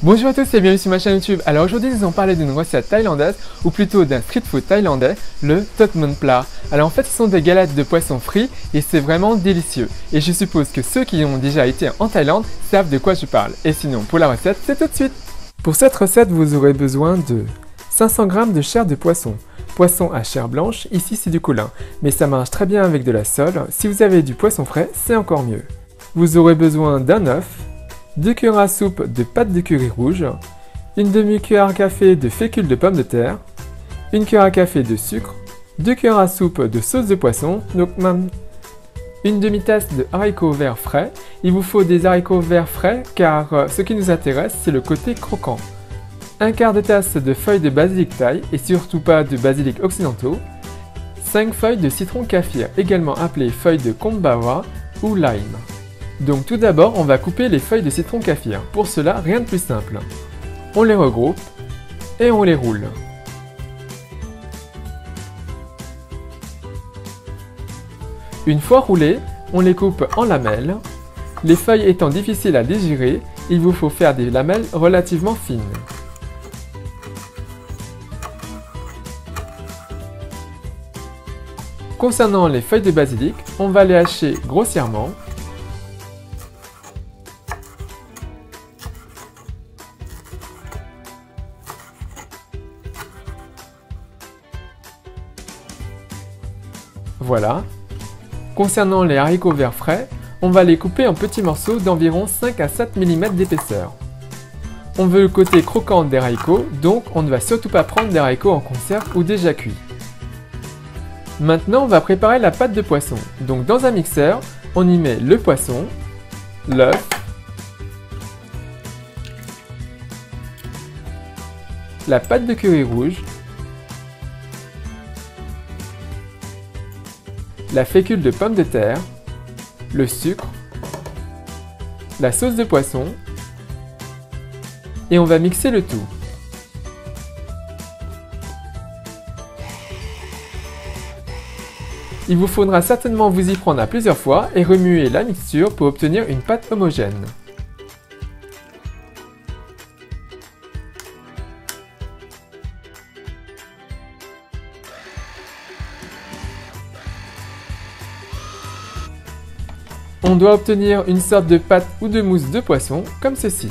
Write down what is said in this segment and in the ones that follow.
Bonjour à tous et bienvenue sur ma chaîne YouTube. Alors aujourd'hui nous allons parler d'une recette thaïlandaise, ou plutôt d'un street food thaïlandais, le Tot Mun Pla. Alors en fait ce sont des galettes de poisson frit et c'est vraiment délicieux. Et je suppose que ceux qui ont déjà été en Thaïlande savent de quoi je parle. Et sinon pour la recette c'est tout de suite. Pour cette recette vous aurez besoin de 500 g de chair de poisson. Poisson à chair blanche, ici c'est du colin, mais ça marche très bien avec de la sole. Si vous avez du poisson frais c'est encore mieux. Vous aurez besoin d'un œuf, 2 cuillères à soupe de pâte de curry rouge, une demi-cuillère à café de fécule de pommes de terre, une cuillère à café de sucre, 2 cuillères à soupe de sauce de poisson, une demi-tasse de haricots verts frais. Il vous faut des haricots verts frais car ce qui nous intéresse c'est le côté croquant. Un quart de tasse de feuilles de basilic thaï et surtout pas de basilic occidentaux, 5 feuilles de citron kaffir, également appelées feuilles de kombawa ou lime. Donc tout d'abord, on va couper les feuilles de citron kaffir. Pour cela, rien de plus simple. On les regroupe et on les roule. Une fois roulées, on les coupe en lamelles. Les feuilles étant difficiles à digérer, il vous faut faire des lamelles relativement fines. Concernant les feuilles de basilic, on va les hacher grossièrement. Voilà. Concernant les haricots verts frais, on va les couper en petits morceaux d'environ 5 à 7 mm d'épaisseur. On veut le côté croquant des haricots, donc on ne va surtout pas prendre des haricots en conserve ou déjà cuits. Maintenant, on va préparer la pâte de poisson. Donc dans un mixeur, on y met le poisson, l'œuf, la pâte de curry rouge, la fécule de pommes de terre, le sucre, la sauce de poisson et on va mixer le tout. Il vous faudra certainement vous y prendre à plusieurs fois et remuer la mixture pour obtenir une pâte homogène. On doit obtenir une sorte de pâte ou de mousse de poisson, comme ceci.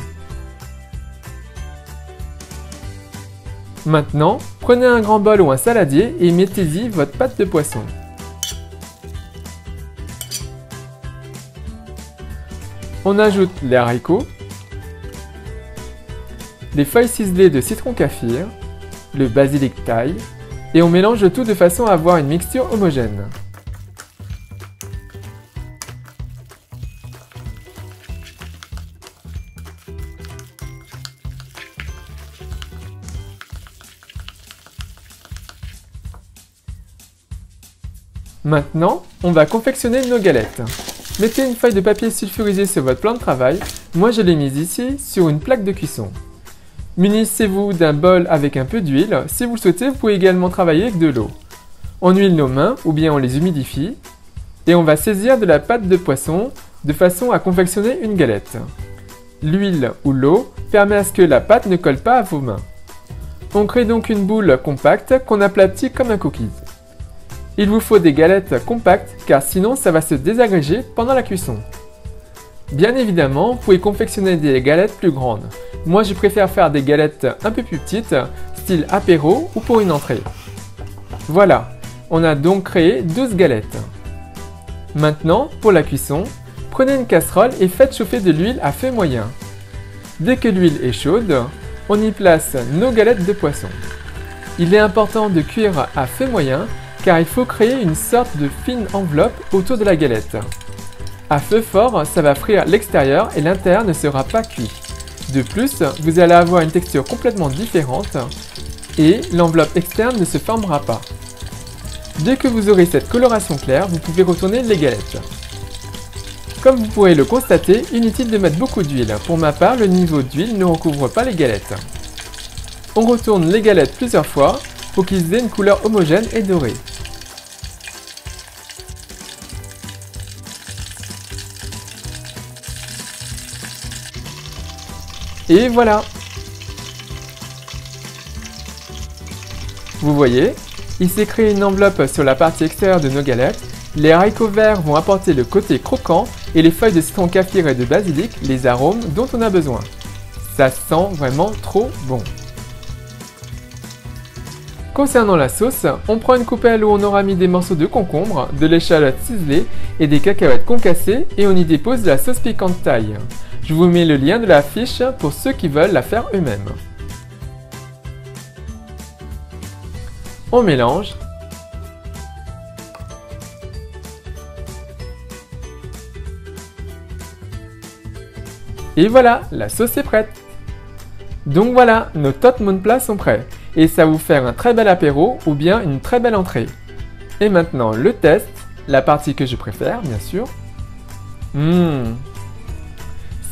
Maintenant, prenez un grand bol ou un saladier et mettez-y votre pâte de poisson. On ajoute les haricots, les feuilles ciselées de citron kaffir, le basilic thaï, et on mélange le tout de façon à avoir une mixture homogène. Maintenant, on va confectionner nos galettes. Mettez une feuille de papier sulfurisé sur votre plan de travail. Moi, je l'ai mise ici sur une plaque de cuisson. Munissez-vous d'un bol avec un peu d'huile. Si vous le souhaitez, vous pouvez également travailler avec de l'eau. On huile nos mains ou bien on les humidifie. Et on va saisir de la pâte de poisson de façon à confectionner une galette. L'huile ou l'eau permet à ce que la pâte ne colle pas à vos mains. On crée donc une boule compacte qu'on aplatit comme un cookie. Il vous faut des galettes compactes car sinon ça va se désagréger pendant la cuisson. Bien évidemment, vous pouvez confectionner des galettes plus grandes. Moi je préfère faire des galettes un peu plus petites, style apéro ou pour une entrée. Voilà, on a donc créé 12 galettes. Maintenant, pour la cuisson, prenez une casserole et faites chauffer de l'huile à feu moyen. Dès que l'huile est chaude, on y place nos galettes de poisson. Il est important de cuire à feu moyen car il faut créer une sorte de fine enveloppe autour de la galette. À feu fort, ça va frire l'extérieur et l'intérieur ne sera pas cuit. De plus, vous allez avoir une texture complètement différente et l'enveloppe externe ne se formera pas. Dès que vous aurez cette coloration claire, vous pouvez retourner les galettes. Comme vous pourrez le constater, inutile de mettre beaucoup d'huile. Pour ma part, le niveau d'huile ne recouvre pas les galettes. On retourne les galettes plusieurs fois pour qu'ils aient une couleur homogène et dorée. Et voilà, Vous voyez, il s'est créé une enveloppe sur la partie extérieure de nos galettes. Les haricots verts vont apporter le côté croquant et les feuilles de citron kaffir et de basilic les arômes dont on a besoin. Ça sent vraiment trop bon. Concernant la sauce, on prend une coupelle où on aura mis des morceaux de concombre, de l'échalote ciselée et des cacahuètes concassées et on y dépose de la sauce piquante thaï. Je vous mets le lien de la fiche pour ceux qui veulent la faire eux-mêmes. On mélange. Et voilà, la sauce est prête. Donc voilà, nos Tot Mon Plat sont prêts. Et ça va vous faire un très bel apéro ou bien une très belle entrée. Et maintenant le test, la partie que je préfère bien sûr.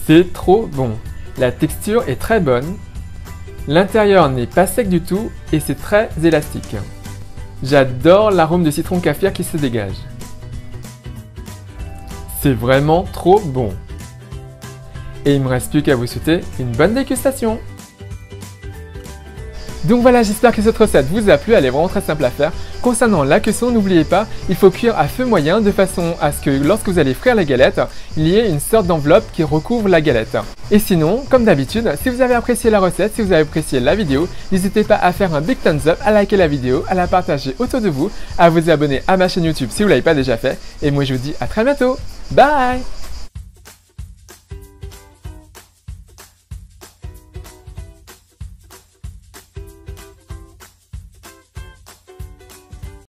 C'est trop bon. La texture est très bonne. L'intérieur n'est pas sec du tout et c'est très élastique. J'adore l'arôme de citron kaffir qui se dégage. C'est vraiment trop bon. Et il ne me reste plus qu'à vous souhaiter une bonne dégustation. Donc voilà, j'espère que cette recette vous a plu, elle est vraiment très simple à faire. Concernant la cuisson, n'oubliez pas, il faut cuire à feu moyen de façon à ce que lorsque vous allez frire la galette, il y ait une sorte d'enveloppe qui recouvre la galette. Et sinon, comme d'habitude, si vous avez apprécié la recette, si vous avez apprécié la vidéo, n'hésitez pas à faire un big thumbs up, à liker la vidéo, à la partager autour de vous, à vous abonner à ma chaîne YouTube si vous ne l'avez pas déjà fait. Et moi je vous dis à très bientôt. Bye!